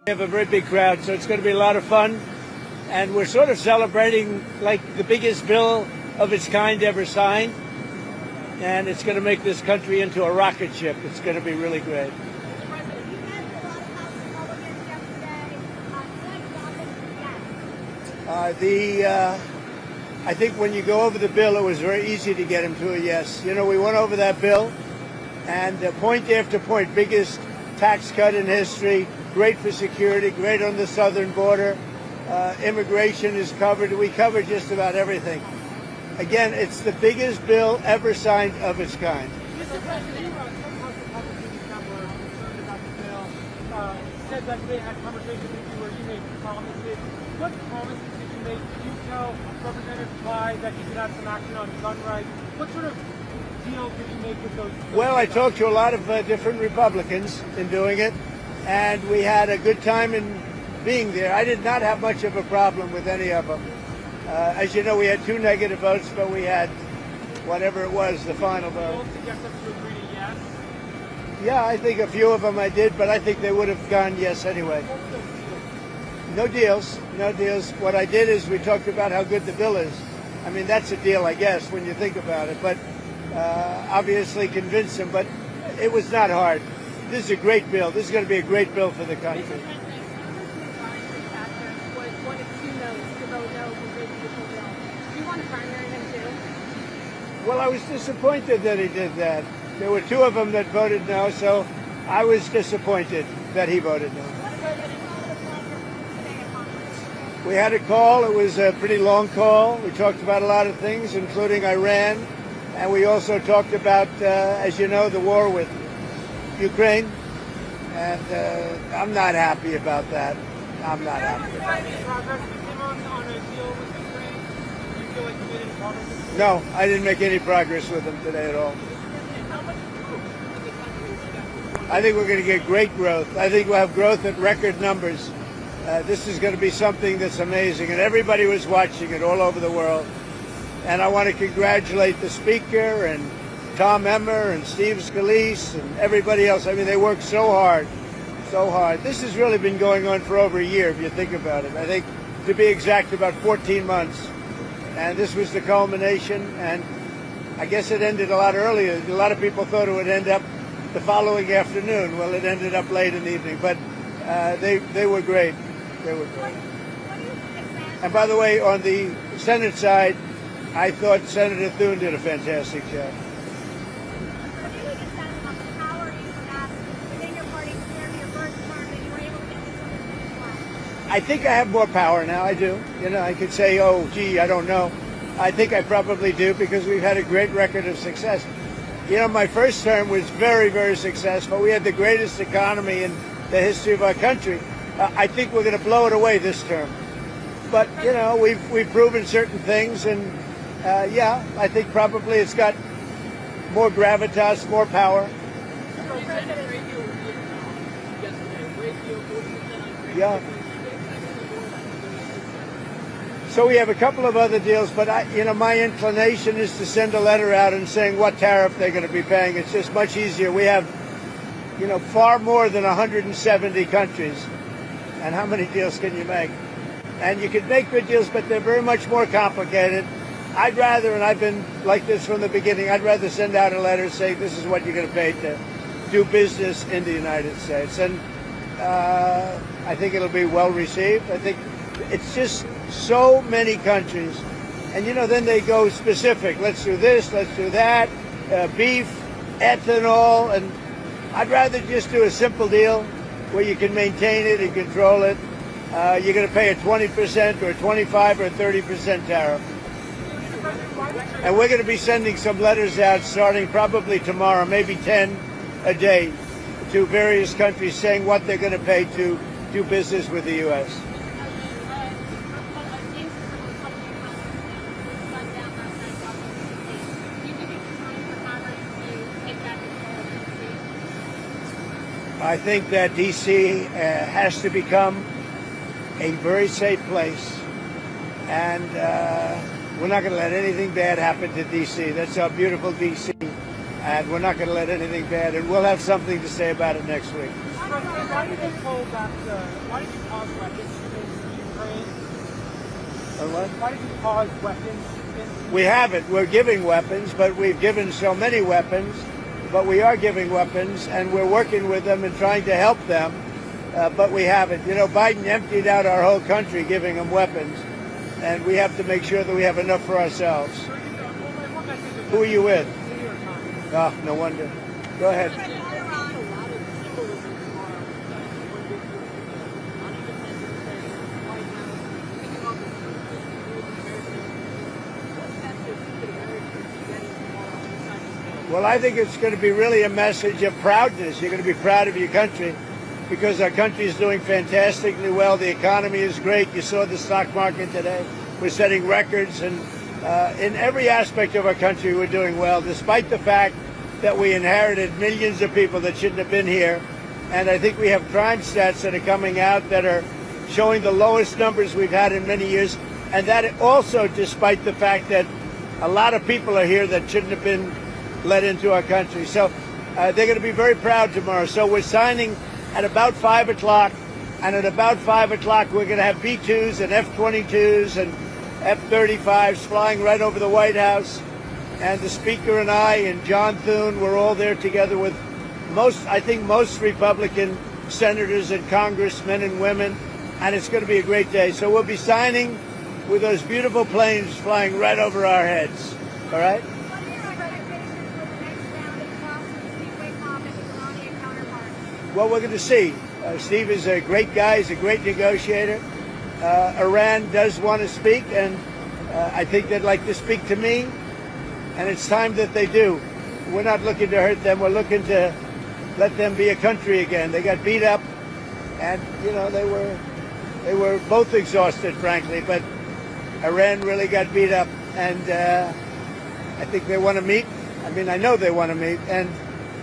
We have a very big crowd, so it's going to be a lot of fun. And we're sort of celebrating like the biggest bill of its kind ever signed. And it's going to make this country into a rocket ship. It's going to be really great. Mr. President, you met a lot of House Republicans yesterday. What got them to yes? I think when you go over the bill, it was very easy to get him to a yes. You know, we went over that bill, and point after point, biggest tax cut in history, great for security, great on the southern border, immigration is covered. We covered just about everything. Again, it's the biggest bill ever signed of its kind. Mr. President, some House Republicans that were concerned about the bill said that they had conversations with you where you made promises. What promises did you make? Did you tell Representative Clyde that you could have some action on gun rights? What sort of deal did you make with those? Well, I talked to a lot of different Republicans in doing it, and we had a good time in being there. I did not have much of a problem with any of them. As you know, we had 2 negative votes, but we had whatever it was, the final vote. Did you get them to agree to yes? Yeah, I think a few of them I did, but I think they would have gone yes anyway. No deals, no deals. What I did is we talked about how good the bill is. I mean, that's a deal, I guess, when you think about it. But obviously convince them, but it was not hard. This is a great bill. This is going to be a great bill for the country. Well, I was disappointed that he did that. There were 2 of them that voted no, so I was disappointed that he voted no. We had a call. It was a pretty long call. We talked about a lot of things, including Iran, and we also talked about, as you know, the war with Ukraine, and I'm not happy about that. I'm not happy about it. No, I didn't make any progress with them today at all. I think we're going to get great growth. I think we'll have growth at record numbers. This is going to be something that's amazing, and everybody was watching it all over the world. And I want to congratulate the Speaker and Tom Emmer and Steve Scalise and everybody else. I mean, they worked so hard, so hard. This has really been going on for over a year, if you think about it. I think, to be exact, about 14 months. And this was the culmination, and I guess it ended a lot earlier. A lot of people thought it would end up the following afternoon. Well, it ended up late in the evening, but they were great. They were great. And by the way, on the Senate side, I thought Senator Thune did a fantastic job. I think I have more power now. I do. You know, I could say, oh, gee, I don't know. I think I probably do because we've had a great record of success. You know, my first term was very, very successful. We had the greatest economy in the history of our country. I think we're going to blow it away this term. But, you know, we've proven certain things, and, yeah, I think probably it's got more gravitas, more power. Yeah. So we have a couple of other deals, but my inclination is to send a letter out and saying what tariff they're going to be paying. It's just much easier. We have, far more than 170 countries. And how many deals can you make? And you can make good deals, but they're very much more complicated. I'd rather, and I've been like this from the beginning, I'd rather send out a letter saying this is what you're going to pay to do business in the United States. And I think it'll be well received. I think it's just so many countries. And, then they go specific. Let's do this, let's do that, beef, ethanol. And I'd rather just do a simple deal where you can maintain it and control it. You're going to pay a 20% or 25 or 30% tariff. And we're going to be sending some letters out starting probably tomorrow, maybe 10 a day, to various countries saying what they're going to pay to do business with the U.S. I think that D.C. has to become a very safe place, and we're not going to let anything bad happen to D.C. That's our beautiful D.C., and we're not going to let anything bad, and we'll have something to say about it next week. President, why did you hold back why did you pause weapons in Ukraine? What? Why did you pause weapons in We haven't. We're giving weapons, but we've given so many weapons. But we are giving weapons, and we're working with them and trying to help them. But we haven't. You know, Biden emptied out our whole country giving them weapons, and we have to make sure that we have enough for ourselves. Who are you with? Oh, no wonder. Go ahead. Well, I think it's going to be really a message of proudness. You're going to be proud of your country because our country is doing fantastically well. The economy is great. You saw the stock market today. We're setting records, and in every aspect of our country, we're doing well, despite the fact that we inherited millions of people that shouldn't have been here. And I think we have crime stats that are coming out that are showing the lowest numbers we've had in many years. And that also despite the fact that a lot of people are here that shouldn't have been let into our country. So they're going to be very proud tomorrow. So we're signing at about 5 o'clock. And at about 5 o'clock, we're going to have B-2s and F-22s and F-35s flying right over the White House. And the Speaker and I and John Thune, we're all there together with I think most Republican senators and congressmen and women. And it's going to be a great day. So we'll be signing with those beautiful planes flying right over our heads. All right? What are your expectations for the next round of talks with Steve Waycroft and his Iranian counterpart? Well, we're going to see. Steve is a great guy. He's a great negotiator. Iran does want to speak, and I think they'd like to speak to me. And it's time that they do. We're not looking to hurt them. We're looking to let them be a country again. They got beat up, and you know they were both exhausted, frankly. But Iran really got beat up, and I think they want to meet. I mean, I know they want to meet, and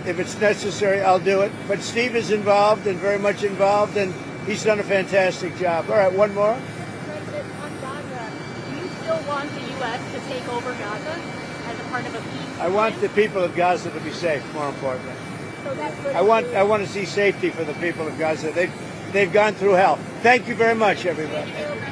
if it's necessary, I'll do it. But Steve is involved and very much involved, and he's done a fantastic job. All right, one more. President, on Gaza, do you still want the U.S. to take over Gaza as a part of a peace? I want the people of Gaza to be safe, more importantly. So that could I want to see safety for the people of Gaza. They've gone through hell. Thank you very much, everybody. Thank you.